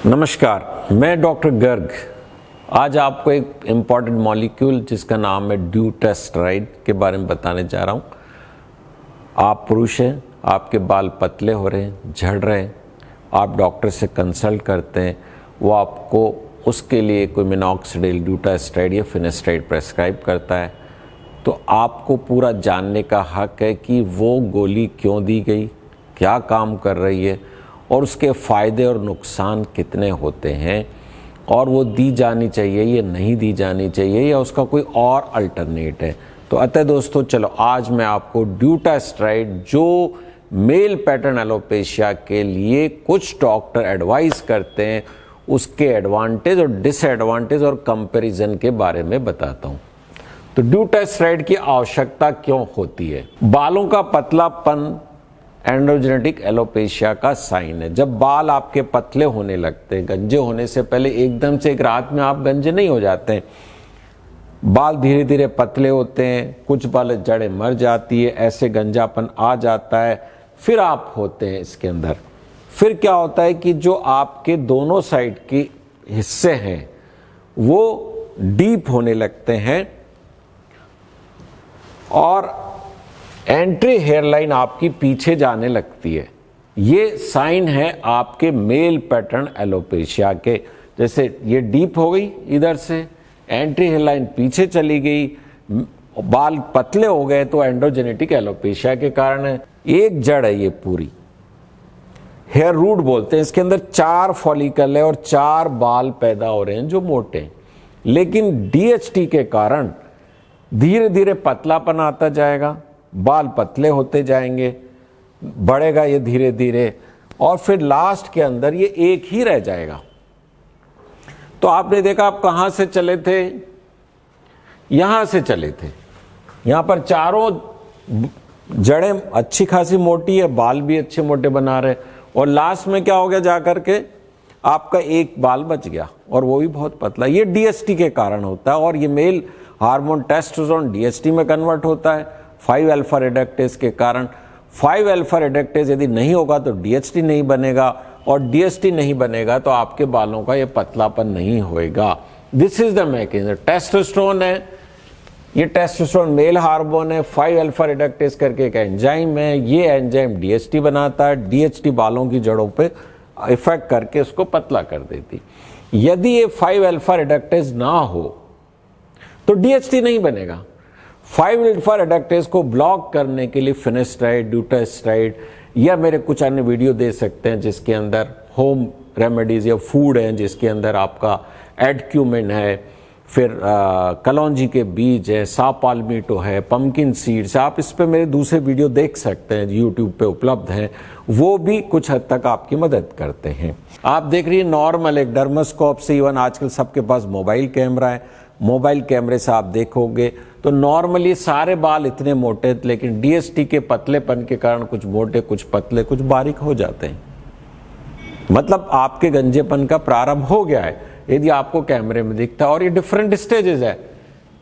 नमस्कार, मैं डॉक्टर गर्ग आज आपको एक इम्पॉर्टेंट मॉलिक्यूल जिसका नाम है ड्यूटास्टेरॉइड के बारे में बताने जा रहा हूँ। आप पुरुष हैं, आपके बाल पतले हो रहे हैं, झड़ रहे हैं, आप डॉक्टर से कंसल्ट करते हैं, वो आपको उसके लिए कोई मिनॉक्सिडिल, ड्यूटास्टेरॉइड या फिनेस्ट्राइड प्रेस्क्राइब करता है, तो आपको पूरा जानने का हक है कि वो गोली क्यों दी गई, क्या काम कर रही है और उसके फ़ायदे और नुकसान कितने होते हैं, और वो दी जानी चाहिए या नहीं दी जानी चाहिए, या उसका कोई और अल्टरनेट है। तो अतः दोस्तों, चलो आज मैं आपको ड्यूटास्टेरॉइड जो मेल पैटर्न एलोपेशिया के लिए कुछ डॉक्टर एडवाइस करते हैं, उसके एडवांटेज और डिसएडवांटेज और कंपैरिजन के बारे में बताता हूँ। तो ड्यूटास्टेरॉइड की आवश्यकता क्यों होती है? बालों का पतलापन एंड्रोजेनेटिक एलोपेशिया का साइन है। जब बाल आपके पतले होने लगते हैं, गंजे होने से पहले एकदम से एक रात में आप गंजे नहीं हो जाते हैं, बाल धीरे धीरे पतले होते हैं, कुछ बाल जड़ें मर जाती है, ऐसे गंजापन आ जाता है, फिर आप होते हैं इसके अंदर। फिर क्या होता है कि जो आपके दोनों साइड के हिस्से हैं वो डीप होने लगते हैं और एंट्री हेयरलाइन आपकी पीछे जाने लगती है। ये साइन है आपके मेल पैटर्न एलोपेशिया के। जैसे ये डीप हो गई, इधर से एंट्री हेयरलाइन पीछे चली गई, बाल पतले हो गए, तो एंड्रोजेनेटिक एलोपेशिया के कारण है। एक जड़ है ये पूरी, हेयर रूट बोलते हैं, इसके अंदर 4 फॉलिकल है और 4 बाल पैदा हो रहे हैं जो मोटे हैं। लेकिन डीएचटी के कारण धीरे धीरे पतलापन आता जाएगा, बाल पतले होते जाएंगे, बढ़ेगा ये धीरे धीरे, और फिर लास्ट के अंदर ये एक ही रह जाएगा। तो आपने देखा आप कहां से चले थे, यहां से चले थे, यहां पर चारों जड़ें अच्छी खासी मोटी है, बाल भी अच्छे मोटे बना रहे, और लास्ट में क्या हो गया, जाकर के आपका एक बाल बच गया और वो भी बहुत पतला। ये डीएचटी के कारण होता है, और ये मेल हार्मोन टेस्टोस्टेरोन डीएचटी में कन्वर्ट होता है 5 अल्फा रिडक्टेज के कारण। 5 अल्फा रिडक्टेज यदि नहीं होगा तो डीएचटी नहीं बनेगा, और डीएचटी नहीं बनेगा तो आपके बालों का ये पतलापन नहीं होएगा। This is the mechanism. Testosterone है, ये टेस्टोस्टेरोन मेल हार्मोन है, 5 अल्फा रिडक्टेज करके एक एंजाइम है, ये एंजाइम डीएचटी बनाता है, डीएचटी बालों की जड़ों पे इफेक्ट करके उसको पतला कर देती। यदि ये 5 अल्फा रिडक्टेज ना हो तो डीएचटी नहीं बनेगा। 5 अल्फा रिडक्टेज को ब्लॉक करने के लिए फिनेस्ट्राइड, ड्यूटास्टेरॉइड या मेरे कुछ अन्य वीडियो दे सकते हैं जिसके अंदर होम रेमेडीज या फूड है, जिसके अंदर आपका एडक्यूमिन है, फिर कलौंजी के बीज है, सापाल्मीटो है, पंपकिन सीड्स, आप इस पे मेरे दूसरे वीडियो देख सकते हैं, यूट्यूब पे उपलब्ध हैं, वो भी कुछ हद तक आपकी मदद करते हैं। आप देख रही है नॉर्मल एक डर्मास्कोप से, इवन आजकल सबके पास मोबाइल कैमरा है, मोबाइल कैमरे से आप देखोगे तो नॉर्मली सारे बाल इतने मोटे, लेकिन डीएचटी के पतलेपन के कारण कुछ मोटे, कुछ पतले, कुछ बारीक हो जाते हैं। मतलब आपके गंजेपन का प्रारंभ हो गया है यदि आपको कैमरे में दिखता है, और ये डिफरेंट स्टेजेस है,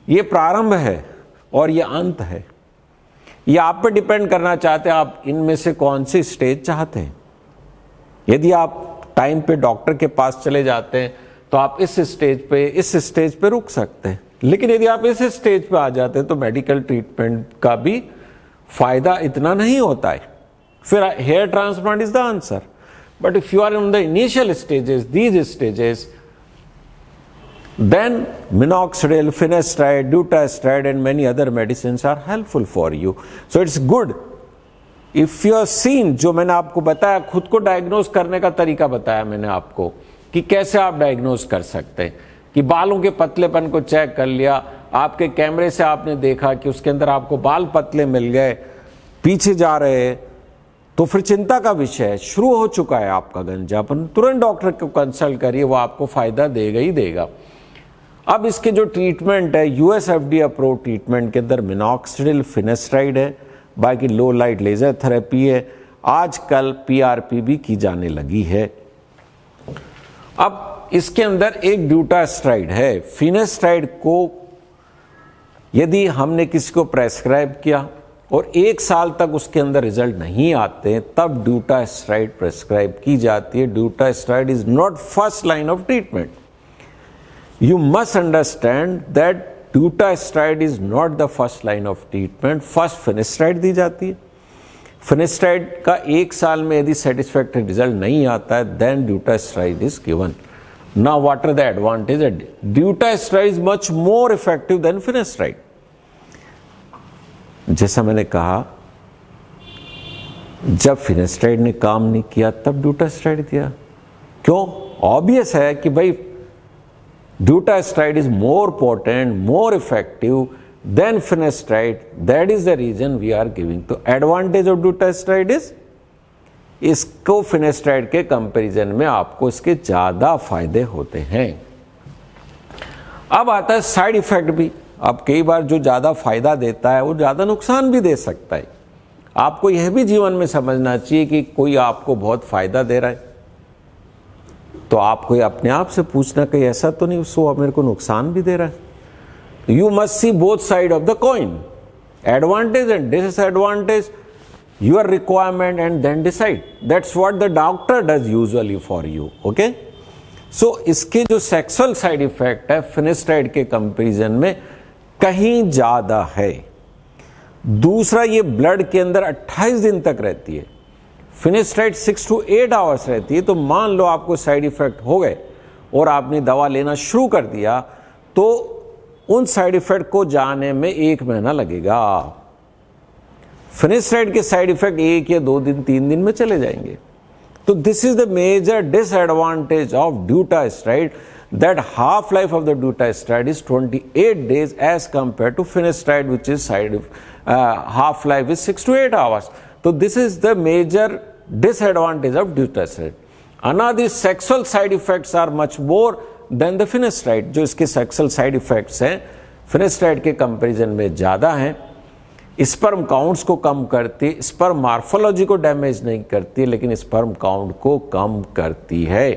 ये प्रारंभ है और ये अंत है। ये आप पे डिपेंड करना चाहते हैं आप इनमें से कौन सी स्टेज चाहते हैं। यदि आप टाइम पे डॉक्टर के पास चले जाते हैं तो आप इस स्टेज पे रुक सकते हैं, लेकिन यदि आप इस स्टेज पे आ जाते हैं तो मेडिकल ट्रीटमेंट का भी फायदा इतना नहीं होता है। फिर hair transplant is the answer, but if you are in the initial stages, these stages, then minoxidil, finasteride, dutasteride and many other medicines are helpful for you. So it's good if you are seen, जो मैंने आपको बताया, खुद को diagnose करने का तरीका बताया मैंने आपको कि कैसे आप डायग्नोज कर सकते हैं, कि बालों के पतलेपन को चेक कर लिया, आपके कैमरे से आपने देखा कि उसके अंदर आपको बाल पतले मिल गए, पीछे जा रहे हैं, तो फिर चिंता का विषय है, शुरू हो चुका है आपका गंजापन, तुरंत डॉक्टर को कंसल्ट करिए, वो आपको फायदा देगा ही देगा। अब इसके जो ट्रीटमेंट है, यूएसएफडी अप्रूव ट्रीटमेंट के अंदर मिनॉक्सिडिल, फिनेस्ट्राइड है, बाकी लो लाइट लेजर थेरेपी है, आजकल पीआरपी भी की जाने लगी है। अब इसके अंदर एक ड्यूटास्टेरॉइड है। फिनेस्ट्राइड को यदि हमने किसी को प्रेस्क्राइब किया और 1 साल तक उसके अंदर रिजल्ट नहीं आते, तब ड्यूटास्ट्राइड प्रेस्क्राइब की जाती है। Dutasteride is not first line of treatment. You must understand that dutasteride is not the first line of treatment. First finasteride दी जाती है। finasteride का 1 साल में यदि satisfactory result नहीं आता है, then dutasteride is given. Now what are the advantages? Dutasteride is much more effective than finasteride. जैसा मैंने कहा, जब finasteride ने काम नहीं किया तब dutasteride दिया। क्यों? Obvious है कि भाई Dutasteride is more potent, more effective than finasteride. That is the reason we are giving. तो advantage of dutasteride is इसको finasteride के कंपैरिजन में आपको इसके ज़्यादा फायदे होते हैं। अब आता है साइड इफेक्ट भी। अब कई बार जो ज़्यादा फायदा देता है वो ज़्यादा नुकसान भी दे सकता है। आपको यह भी जीवन में समझना चाहिए कि कोई आपको बहुत फायदा दे रहा है तो आपको अपने आप से पूछना कि ऐसा तो नहीं उसको मेरे को नुकसान भी दे रहा है। You must see both side of the coin, advantage and disadvantage, your requirement and then decide. That's what the doctor does usually for you. Okay, so इसके जो सेक्सुअल साइड इफेक्ट है finasteride के कंपैरिजन में कहीं ज्यादा है। दूसरा, ये ब्लड के अंदर 28 दिन तक रहती है, finasteride 6 to 8 आवर्स रहती है। तो मान लो आपको साइड इफेक्ट हो गए और आपने दवा लेना शुरू कर दिया तो उन साइड इफेक्ट को जाने में 1 महीना लगेगा। finasteride के साइड इफेक्ट 1 या 2 दिन 3 दिन में चले जाएंगे। तो this is the major disadvantage of dutasteride, that half life of the dutasteride is 28 days as compared to finasteride, which is half life is 6 to 8 hours. So this is the major disadvantage of dutasteride. Another, sexual side effects are much more than the finasteride. जो इसके sexual side effects हैं finasteride के comparison में ज़्यादा हैं। Sperm counts को कम करती, sperm morphology को डैमेज नहीं करती, लेकिन स्पर्म काउंट को कम करती है।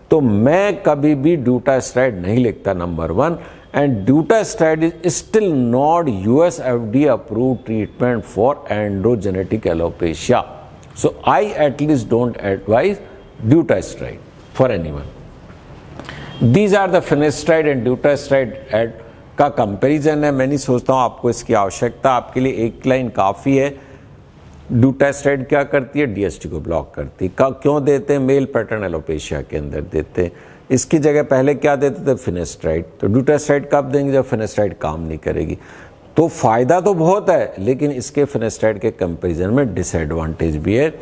तो मैं कभी भी ड्यूटास्ट्राइड नहीं लिखता, number 1। And dutasteride is still not US FDA approved treatment for androgenetic alopecia. So I at least don't advise dutasteride for anyone. These are the finasteride and dutasteride का कंपैरिजन है। मैं नहीं सोचता हूँ आपको इसकी आवश्यकता, आपके लिए एक लाइन काफ़ी है। ड्यूटास्ट्राइड क्या करती है? DHT को ब्लॉक करती है। क्यों देते हैं? मेल पैटर्न एलोपेशिया के अंदर देते हैं। इसकी जगह पहले क्या देते थे? finasteride। तो ड्यूटास्ट्राइड कब देंगे? जब finasteride काम नहीं करेगी। तो फायदा तो बहुत है, लेकिन इसके finasteride के कंपैरिजन में डिसएडवांटेज भी है।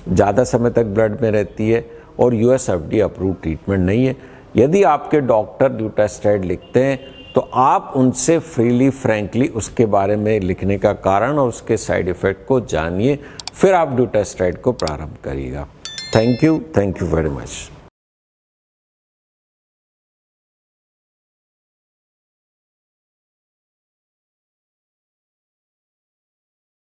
ज़्यादा समय तक ब्लड में रहती है और US FDA अप्रूव ट्रीटमेंट नहीं है। यदि आपके डॉक्टर ड्यूटास्ट्राइड लिखते हैं तो आप उनसे फ्रीली फ्रैंकली उसके बारे में लिखने का कारण और उसके साइड इफेक्ट को जानिए, फिर आप ड्यूटास्ट्राइड को प्रारंभ करिएगा। Thank you very much.